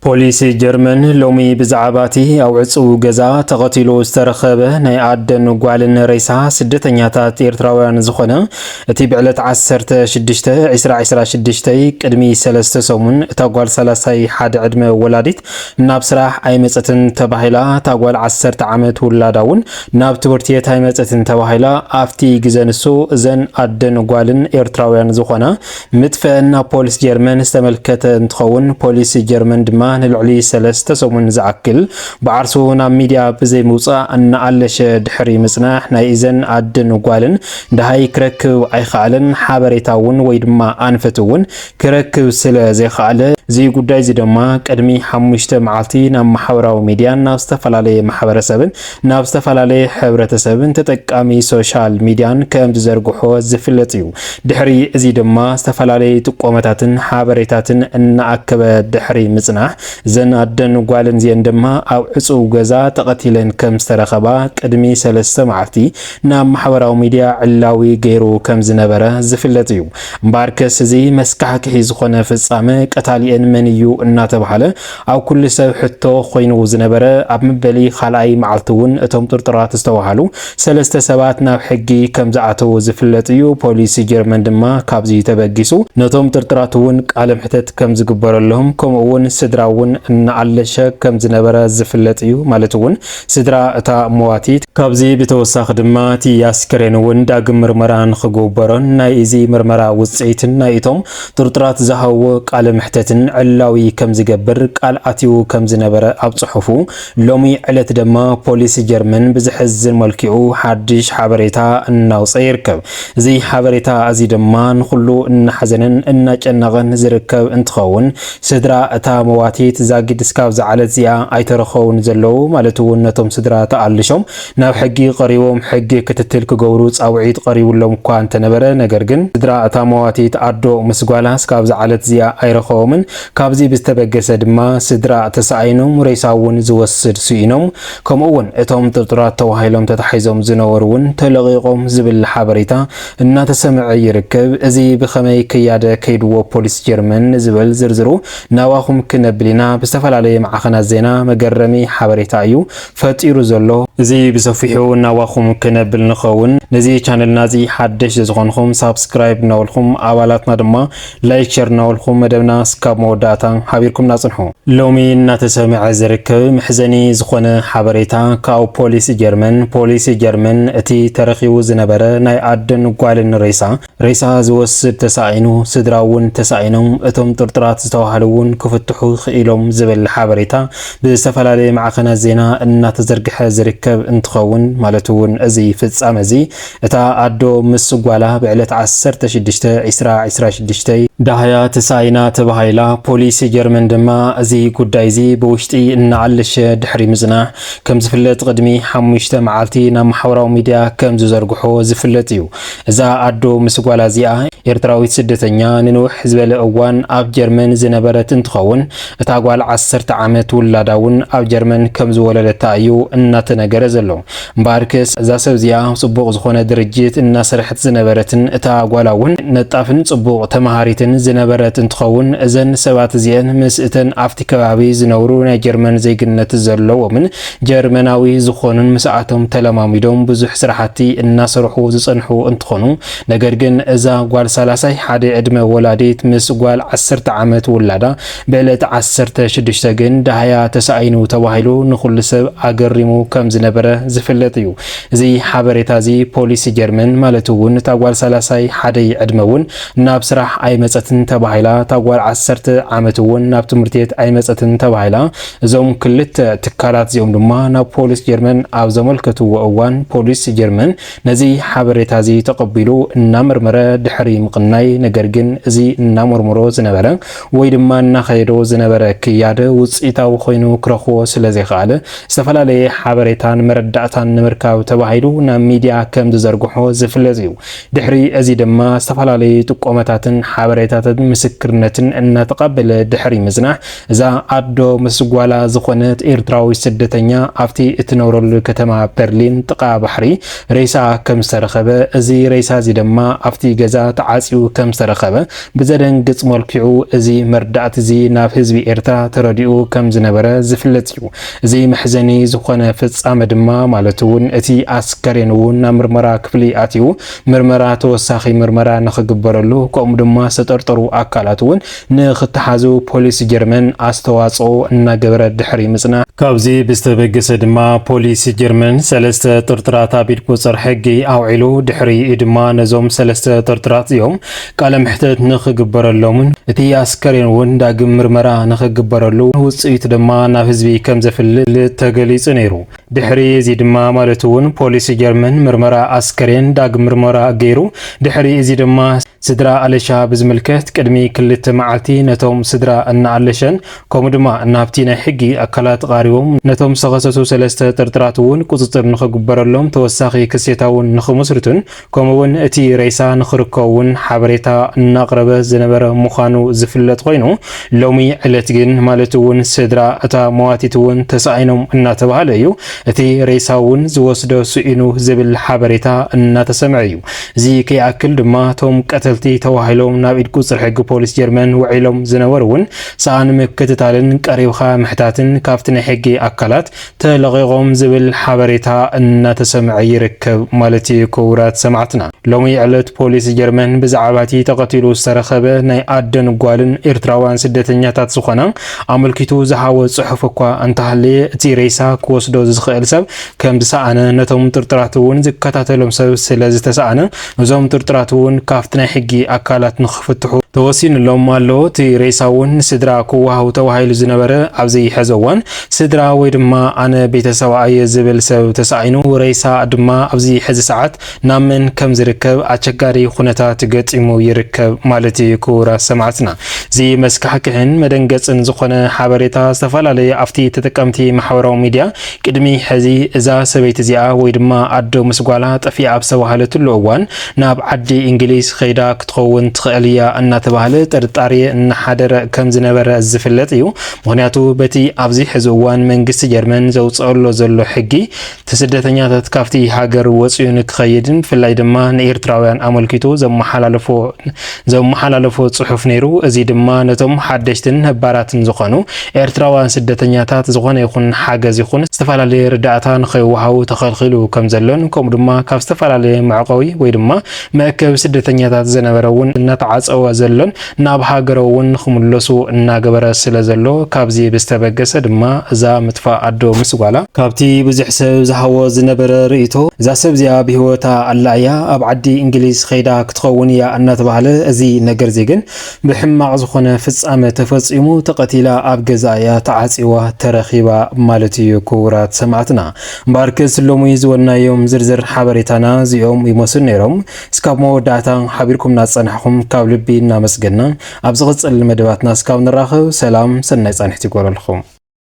ፖሊስ ጀርመን ሎሚ ብዛዕባቲ አውዕፁ ገዛ ተቐቲሉ ዝተረኸበ ናይ አደን ጓልን ሬሳ ስደተኛታት ኤርትራውያን ዝኾነ እቲ ብዕለት 16/2026 ቅድሚ 3 ሰሙን እታ ጓል 31 ዕድመ ወላዲት ናብ ስራሕ ኣይመፀትን ተባሂላ እታ ጓል 10 ዓመት ውላዳውን ናብ ትምህርቲ ቤት ኣይመፀትን ተባሂላ ኣብቲ ግዜ ንሱ እዘን አደን ጓልን ኤርትራውያን ዝኾነ ምጥፍአን ናብ ፖሊስ ጀርመን ዝተመልከተ እንትኸውን ፖሊስ ጀርመን ድማ ንልዕሊ 3 ሰሙን ዝዓክል ባዓርሱ ናብ ሚድያ ብዘይ ምውፃእ እናኣለሸ ድሕሪ ምጽናሕ ናይ እዘን አደን ጓልን ዳሃይ ክረክብ ኣይከኣለን ሓበሬታ እውን ወይ ድማ ኣንፈት እውን ክረክብ ስለ ዘይከኣለ እዚ ጉዳይ እዚ ድማ ቅድሚ 5 መዓልቲ ናብ ማሕበራዊ ሚድያ ናብ ዝተፈላለዩ ማሕበረሰብን ናብ ዝተፈላለዩ ሕብረተሰብን ተጠቃሚ ሶሻል ሚድያን ከም ዝዘርግሖ ዝፍለጥ እዩ። ድሕሪ እዚ ድማ ዝተፈላለዩ ጥቆመታትን ሓበሬታትን እናኣከበ ድሕሪ ምጽናሕ ዘን አደን ጓልን ዚን ድማ ኣብ ዕፁብ ገዛ ተቐቲለን ከም ዝተረኸባ ቅድሚ 3 መዓልቲ ናብ ማሕበራዊ ሚድያ ዕላዊ ገይሩ ከም ዝነበረ ዝፍለጥ እዩ። እምባርከስ እዚ መስካሕክሒ ዝኾነ ፍጻመ ቀታሊአን መን እዩ እናተባሃለ ኣብ ኩሉ ሰብ ሕቶ ኮይኑ ዝነበረ ኣብ መበሊ ካልኣይ መዓልቲ እውን እቶም ጥርጥራት ዝተዋሃሉ 3 ሰባት ናብ ሕጊ ከም ዝኣተው ዝፍለጥ እዩ። ፖሊስ ጀርመን ድማ ካብዚ ተበጊሱ ነቶም ጥርጥራት እውን ቃለ ምሕተት ከም ዝግበረሎም ከምኡ እውን ስድራ እውን እናኣለሸ ከም ዝነበረ ዝፍለጥ እዩ። ማለት እውን ስድራ እታ ሞዋቲት ካብዚ ብተወሳኺ ድማ እቲ ኣስከሬን እውን ዳግም ምርመራ ንኽግበሮን ናይ እዚ ምርመራ ውፅኢትን ናይ እቶም ጥርጥራት ዝሃብዎ ቃለ ምሕተትን ዕላዊ ከም ዝገብር ቃል ኣትዩ ከም ዝነበረ ኣብ ጽሑፉ ሎሚ ዕለት ድማ ፖሊስ ጀርመን ብዝሕዝን መልክዑ ሓድሽ ሓበሬታ እናውፅአ ይርከብ። እዚ ሓበሬታ እዚ ድማ ንኹሉ እናሓዘንን እናጨነቐን ዝርከብ እንትኸውን ስድራ እታ ሞዋቲት ዛጊድ እስካብ ዝዓለት እዚኣ ኣይተረኸቡን ዘለዉ ማለት እውን ነቶም ስድራ ተኣልሾም ናብ ሕጊ ቀሪቦም ሕጊ ክትትል ክገብሩ ፃውዒት ቀሪቡሎም እኳ እንተነበረ ነገር ግን ስድራ እታ ሞዋቲት ኣዶ ምስ ጓላ እስካብ ዝዓለት እዚኣ ኣይረኸቦምን። ካብዚ ብዝተበገሰ ድማ ስድራ ተሳኢኖም ሬሳ እውን ዝወስድ ስኢኖም ከምኡ እውን እቶም ጥርጥራት ተዋሂሎም ተታሒዞም ዝነበሩ እውን ተለቂቆም ዝብል ሓበሬታ እናተሰምዐ ይርከብ። እዚ ብኸመይ ክያደ ከይድዎ ፖሊስ ጀርመን ዝብል ዝርዝሩ ናባኹም ክነብልና ብዝተፈላለየ ማዕኸናት ዜና መገረሚ ሓበሬታ እዩ ፈጢሩ ዘሎ። እዚ ብሰፊሑ ናባኹም ክነብል ንኸውን ነዚ ቻነልና እዚ ሓድሽ ዝኾንኩም ሳብስክራይብ ናበልኩም ኣባላትና ድማ ላይክ ሸር ናበልኩም መደብና እስካብ መወዳእታ ሓቢርኩም ናጽንሑ። ሎሚ እናተሰምዐ ዝርከብ ምሕዘኒ ዝኾነ ሓበሬታ ካብ ፖሊስ ጀርመን እቲ ተረኺቡ ዝነበረ ናይ አደን ጓልን ሬሳ ዝወስድ ተሳኢኑ ስድራ እውን ተሳኢኖም እቶም ጥርጥራት ዝተዋሃሉ እውን ክፍትሑ ክኢሎም ዝብል ሓበሬታ ብዝተፈላለየ ማዕኸናት ዜና እናተዘርግሐ ዝርከብ እንትኸውን ማለት እውን እዚ ፍጻመ እዚ እታ ኣዶ ምስ ጓላ ብዕለት 16/2026 ዳህያ ተሳኢና ተባሂላ ፖሊስ ጀርመን ድማ እዚ ጉዳይ እዚ ብውሽጢ እናኣለሸ ድሕሪ ምጽናሕ ከም ዝፍለጥ ቅድሚ 5 መዓልቲ ናብ ማሕበራዊ ሚድያ ከም ዝዘርግሖ ዝፍለጥ እዩ። እዛ ኣዶ ምስ ጓላ እዚኣ ኤርትራዊት ስደተኛ ንንውሕ ዝበለ እዋን ኣብ ጀርመን ዝነበረት እንትኸውን እታ ጓል 10 ዓመት ውላዳ እውን ኣብ ጀርመን ከም ዝወለደታ እዩ እናተነገረ ዘሎ። እምበኣርክስ እዛ ሰብ እዚኣ ጽቡቕ ዝኾነ ድርጅት እናሰርሐት ዝነበረትን እታ ጓላ እውን ነጣፍን ጽቡቕ ተማሃሪትን ዝነበረት እንትኸውን እዘን ሰባት እዚአን ምስ እተን ኣብቲ ከባቢ ዝነብሩ ናይ ጀርመን ዜግነት ዘለዎምን ጀርመናዊ ዝኾኑን ምስኣቶም ተለማሚዶም ብዙሕ ስራሕቲ እናሰርሑ ዝጸንሑ እንትኾኑ ነገር ግን እዛ ጓል 31 ዕድመ ወላዲት ምስ ጓል 10 ዓመት ውላዳ ብዕለት 16 ግን ዳህያ ተሳኢኑ ተባሂሉ ንኹሉ ሰብ ኣገሪሙ ከም ዝነበረ ዝፍለጥ እዩ። እዚ ሓበሬታ እዚ ፖሊስ ጀርመን ማለት እውን እታ ጓል 31 ዕድመ እውን ናብ ስራሕ ኣይመፀትን ተባሂላ እታ ጓል 10 ዓመት እውን ናብ ትምህርቲ ቤት ኣይመፀትን ተባሂላ እዞም ክልተ ትካላት እዚኦም ድማ ናብ ፖሊስ ጀርመን ኣብ ዘመልከትዎ እዋን ፖሊስ ጀርመን ነዚ ሓበሬታ እዚ ተቀቢሉ እናመርመረ ድሕሪ ምቕናይ ነገር ግን እዚ እናመርመሮ ዝነበረ ወይ ድማ እናኸይዶ ዝነበረ ክያደ ውፅኢታዊ ኮይኑ ክረኽቦ ስለ ዘይከኣለ ዝተፈላለየ ሓበሬታን መረዳእታን ንምርካብ ተባሂሉ ናብ ሚድያ ከም ዝዘርግሖ ዝፍለጥ እዩ። ድሕሪ እዚ ድማ ዝተፈላለዩ ጥቆመታትን ሓበሬታትን ምስክርነትን እናተቀበለ ድሕሪ ምጽናሕ እዛ ኣዶ ምስ ጓላ ዝኾነት ኤርትራዊ ስደተኛ ኣብቲ እትነብረሉ ከተማ በርሊን ጥቃ ባሕሪ ሬሳ ከም ዝተረኸበ እዚ ሬሳ እዚ ድማ ኣብቲ ገዛ ተዓጽዩ ከም ዝተረኸበ ብዘደንግጽ መልክዑ እዚ መርዳእቲ እዚ ናብ ህዝቢ ኤርትራ ተረዲኡ ከም ዝነበረ ዝፍለጥ እዩ እዚ መሕዘኒ ዝኾነ ፍጻመ ድማ ማለት እውን እቲ ኣስከሬን እውን ናብ ምርመራ ክፍሊ ኣትዩ ምርመራ ተወሳኺ ምርመራ ንኽግበረሉ ከምኡ ድማ ዝተጠርጠሩ ኣካላት እውን ንኽተሓዙ ፖሊስ ጀርመን ኣስተዋጽኦ እናገበረ ድሕሪ ምጽናዕ ካብዚ ብዝተበገሰ ድማ ፖሊስ ጀርመን ሰለስተ ጥርጥራት ኣብ ኢድ ቁፅር ሕጊ ኣውዒሉ ድሕሪ ድማ ነዞም ሰለስተ ጥርጥራት እዚኦም ቃለ ምሕተት ንኽግበረሎምን እቲ ኣስከሬን እውን ዳግም ምርመራ ንኽግበረሉ ውጽኢት ድማ ናብ ህዝቢ ከም ዘፍልል ተገሊጹ ነይሩ ድሕሪ እዚ ድማ ማለት እውን ፖሊስ ጀርመን ምርመራ ኣስከሬን ዳግም ምርመራ ገይሩ ድሕሪ እዚ ድማ ስድራ ኣለሻ ብዝምልከት ቅድሚ ክልተ መዓልቲ ነቶም ስድራ እናኣለሸን ከምኡ ድማ ናብቲ ናይ ሕጊ ኣካላት ቃሪቦም ነቶም ዝተኸሰሱ ሰለስተ ጥርጥራት እውን ቁፅጥር ንኽግበረሎም ተወሳኺ ክሴታውን ንኽመስርቱን ከምኡውን እቲ ሬሳ ንኽርከውን ሓበሬታ እናቕረበ ዝነበረ ምዃኑ ዝፍለጥ ኮይኑ ሎሚ ዕለት ግን ማለት እውን ስድራ እታ መዋቲት እውን ተሳኢኖም እናተባሃለ እዩ እቲ ሬሳ እውን ዝወስዶ ስኢኑ ዝብል ሓበሬታ እናተሰምዐ እዩ እዚ ከይኣክል ድማ ቶም ቀተልቲ ተዋሂሎም ናብ ኢድ ቁፅር ሕጊ ፖሊስ ጀርመን ውዒሎም ዝነበሩ እውን ሰኣን ምክትታልን ቀሪብኻ ምሕታትን ካብቲ ናይ ሕጊ ኣካላት ተለቒቖም ዝብል ሓበሬታ እናተሰምዐ ይርከብ ማለት እዩ ክቡራት ሰማዕትና ሎሚ ዕለት ፖሊስ ጀርመን ብዛዕባ እቲ ተቐቲሉ ዝተረኸበ ናይ ኣደን ጓልን ኤርትራውያን ስደተኛታት ዝኾና ኣመልኪቱ ዝሃወ ጽሑፍ እኳ እንተሃለየ እቲ ሬሳ ክወስዶ ዝኽእል ሰብ ከም ዝሰኣነ ነቶም ጥርጥራት እውን ዝከታተሎም ሰብ ስለ ዝተሰኣነ እዞም ጥርጥራት እውን ካብቲ ናይ ሕጊ ኣካላት ንኽፍትሑ ተወሲኑሎም ኣሎ እቲ ሬሳ እውን ስድራ ክወሃቡ ተባሂሉ ዝነበረ ኣብዚ ሕዚ እዋን ስድራ ወይ ድማ ኣነ ቤተሰብኣየ ዝብል ሰብ ተሳኢኑ ሬሳ ድማ ኣብዚ ሕዚ ሰዓት ናብ መን ከም ዝርከብ ኣቸጋሪ ኩነታት ገጢሙ ይርከብ ማለት እዩ ክቡራት ሰማዕትና እዚ መስካሕክሕን መደንገፅን ዝኾነ ሓበሬታ ዝተፈላለየ ኣብቲ ተጠቀምቲ ማሕበራዊ ሚድያ ቅድሚ ሕዚ እዛ ሰበይቲ እዚኣ ወይ ድማ ኣዶ ምስ ጓላ ጠፊኣ ኣብ ዝተባሃለትሉ እዋን ናብ ዓዲ እንግሊዝ ኸይዳ ክትኸውን ትኽእል እያ እናተባሃለ ጥርጣሬ እናሓደረ ከም ዝነበረ ዝፍለጥ እዩ ምክንያቱ በቲ ኣብዚ ሕዚ እዋን መንግስቲ ጀርመን ዘውፅአሎ ዘሎ ሕጊ ተስደተኛታት ካብቲ ሃገር ወፂኡ ንክኸይድን ብፍላይ ድማ ንኤርትራውያን ኣመልኪቱ ዘመሓላለፎ ጽሑፍ ነይሩ እዚ ድማ ነቶም ሓደሽትን ነባራትን ዝኾኑ ኤርትራውያን ስደተኛታት ዝኾነ ይኹን ሓገዝ ይኹን ዝተፈላለየ ርዳእታ ንኸይወሃቡ ተኸልኺሉ ከም ዘሎን ከምኡ ድማ ካብ ዝተፈላለየ መዕቆቢ ወይ ድማ መእከብ ስደተኛታት ዝነበረ እውን እናተዓፀወ ዘሎን ናብ ሃገሮ እውን ንኽምለሱ እናገበረ ስለ ዘሎ ካብዚ ብዝተበገሰ ድማ እዛ ምጥፋእ ኣዶ ምስ ጓላ ካብቲ ብዙሕ ሰብ ዝሃቦ ዝነበረ ርእይቶ እዛ ሰብ እዚኣ ብሂወታ ኣላ እያ ኣብ ዓዲ እንግሊዝ ኸይዳ ክትኸውን እያ እናተባሃለ እዚ ነገር እዚ ግን ብሕማቕ ዝኾነ ፍጻመ ተፈጺሙ ተቐቲላ ኣብ ገዛ እያ ተዓፂዋ ተረኺባ ማለት እዩ ክቡራት ሰማዕትና እምበኣርክስ ሎሚ ዝወናዮም ዝርዝር ሓበሬታና እዚኦም ይመስሉ ነይሮም እስካብ መወዳእታ ሓቢርኩም ናፀናሕኩም ካብ ልቢ እናመስገና ኣብ ዝቕፅል መደባትና እስካብ ንራኸብ ሰላም ሰናይ ጻንሕቲ ይጎረልኩም